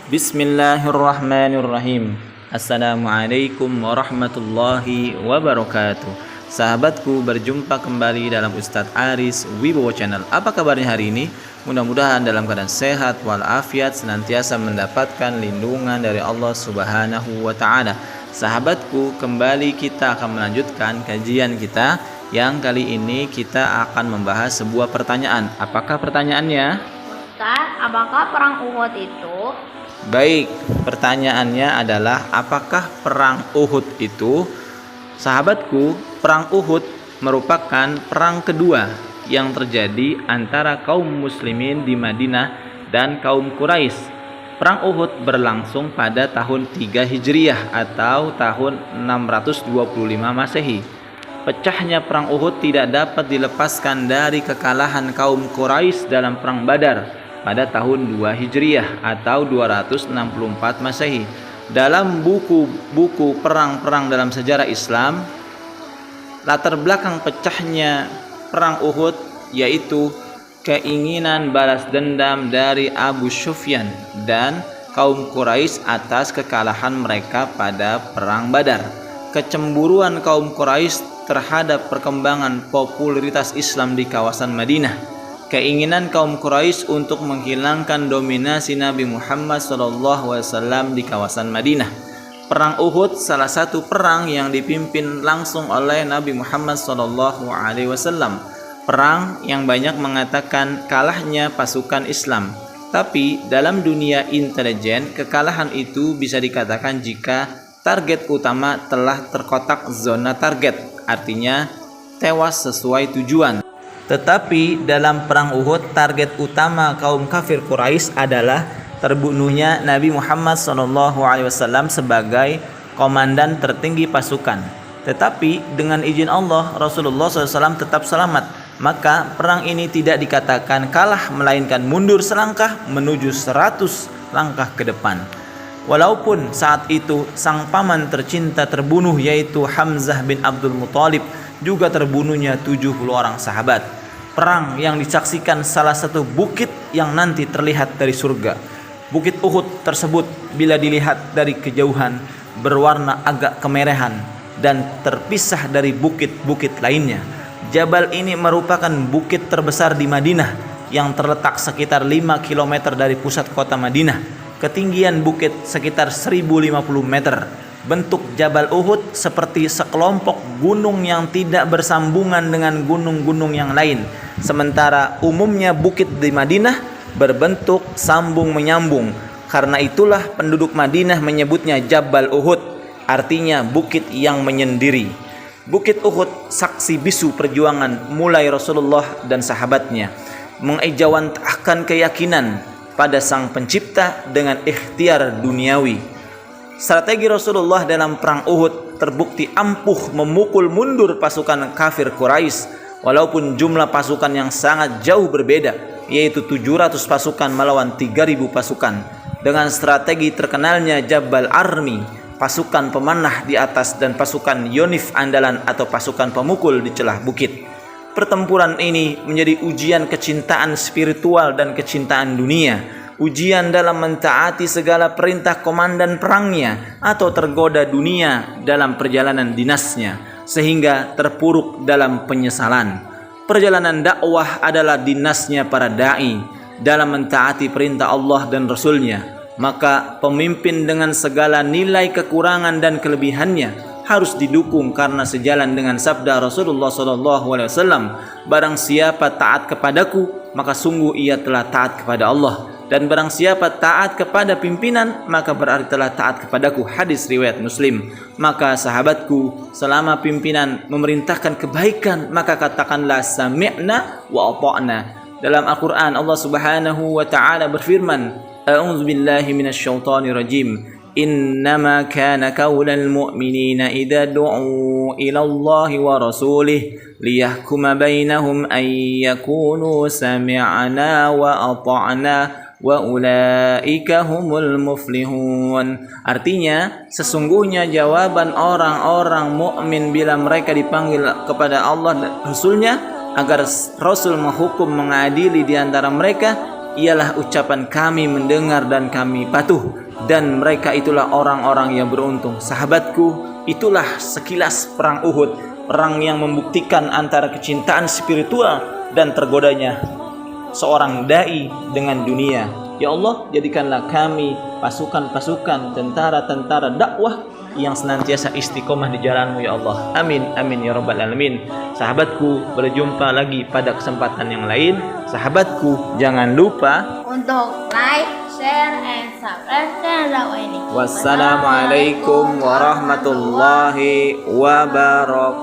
Bismillahirrahmanirrahim. Assalamualaikum warahmatullahi wabarakatuh. Sahabatku, berjumpa kembali dalam Ustadz Aris Wibowo Channel. Apa kabarnya hari ini? Mudah-mudahan dalam keadaan sehat walafiat, senantiasa mendapatkan lindungan dari Allah Subhanahu wa Ta'ala. Sahabatku, kembali kita akan melanjutkan kajian kita, yang kali ini kita akan membahas sebuah pertanyaan. Apakah pertanyaannya? Ustaz, apakah perang Uhud itu? Baik, pertanyaannya adalah apakah perang Uhud itu? Sahabatku, perang Uhud merupakan perang kedua yang terjadi antara kaum muslimin di Madinah dan kaum Quraisy. Perang Uhud berlangsung pada tahun 3 Hijriah atau tahun 625 Masehi. Pecahnya perang Uhud tidak dapat dilepaskan dari kekalahan kaum Quraisy dalam perang Badar pada tahun 2 Hijriah atau 264 Masehi. Dalam buku-buku perang-perang dalam sejarah Islam, latar belakang pecahnya perang Uhud yaitu keinginan balas dendam dari Abu Sufyan dan kaum Quraisy atas kekalahan mereka pada perang Badar. Kecemburuan kaum Quraisy terhadap perkembangan popularitas Islam di kawasan Madinah. Keinginan kaum Quraisy untuk menghilangkan dominasi Nabi Muhammad SAW di kawasan Madinah. Perang Uhud salah satu perang yang dipimpin langsung oleh Nabi Muhammad SAW. Perang yang banyak mengatakan kalahnya pasukan Islam. Tapi dalam dunia intelijen, kekalahan itu bisa dikatakan jika target utama telah terkotak zona target, artinya tewas sesuai tujuan. Tetapi dalam perang Uhud, target utama kaum kafir Quraisy adalah terbunuhnya Nabi Muhammad SAW sebagai komandan tertinggi pasukan. Tetapi dengan izin Allah, Rasulullah SAW tetap selamat. Maka perang ini tidak dikatakan kalah, melainkan mundur selangkah menuju 100 langkah ke depan. Walaupun saat itu sang paman tercinta terbunuh, yaitu Hamzah bin Abdul Muthalib, juga terbunuhnya 70 orang sahabat. Perang yang disaksikan salah satu bukit yang nanti terlihat dari surga. Bukit Uhud tersebut bila dilihat dari kejauhan berwarna agak kemerahan dan terpisah dari bukit-bukit lainnya. Jabal ini merupakan bukit terbesar di Madinah yang terletak sekitar 5 km dari pusat kota Madinah. Ketinggian bukit sekitar 1050 meter. Bentuk Jabal Uhud seperti sekelompok gunung yang tidak bersambungan dengan gunung-gunung yang lain. Sementara umumnya bukit di Madinah berbentuk sambung menyambung. Karena itulah penduduk Madinah menyebutnya Jabal Uhud, artinya bukit yang menyendiri. Bukit Uhud saksi bisu perjuangan mulai Rasulullah dan sahabatnya, mengejawantahkan keyakinan pada Sang Pencipta dengan ikhtiar duniawi. Strategi Rasulullah dalam perang Uhud terbukti ampuh memukul mundur pasukan kafir Quraisy, walaupun jumlah pasukan yang sangat jauh berbeda, yaitu 700 pasukan melawan 3000 pasukan. Dengan strategi terkenalnya Jabal Army, pasukan pemanah di atas, dan pasukan Yonif andalan atau pasukan pemukul di celah bukit. Pertempuran ini menjadi ujian kecintaan spiritual dan kecintaan dunia. Ujian dalam mentaati segala perintah komandan perangnya atau tergoda dunia dalam perjalanan dinasnya sehingga terpuruk dalam penyesalan. Perjalanan dakwah adalah dinasnya para dai dalam mentaati perintah Allah dan Rasulnya. Maka pemimpin dengan segala nilai kekurangan dan kelebihannya harus didukung karena sejalan dengan sabda Rasulullah SAW. Barang siapa taat kepadaku, maka sungguh ia telah taat kepada Allah. Dan barang siapa taat kepada pimpinan, maka berarti telah taat kepadaku. Hadis riwayat Muslim. Maka sahabatku, selama pimpinan memerintahkan kebaikan, maka katakanlah sami'na wa ata'na. Dalam Al-Quran Allah Subhanahu wa Ta'ala berfirman, A'udzu billahi minasyaitonir rajim. Innama kana qaulal mu'minina idza du'u ila Allah wa rasulih liyahkuma bainahum ay yakunu sami'na wa ata'na wa ulaika humul muflihun. Artinya, sesungguhnya jawaban orang-orang mukmin bila mereka dipanggil kepada Allah dan Rasulnya agar Rasul menghukum mengadili di antara mereka ialah ucapan kami mendengar dan kami patuh, dan mereka itulah orang-orang yang beruntung. Sahabatku, itulah sekilas perang Uhud, perang yang membuktikan antara kecintaan spiritual dan tergodanya seorang dai dengan dunia. Ya Allah, jadikanlah kami pasukan-pasukan, tentara-tentara dakwah yang senantiasa istiqomah di jalan-Mu ya Allah. Amin amin ya rabbal alamin. Sahabatku, berjumpa lagi pada kesempatan yang lain. Sahabatku, jangan lupa Untuk like, share, and subscribe channel dakwah ini. wassalamualaikum warahmatullahi wabarakatuh.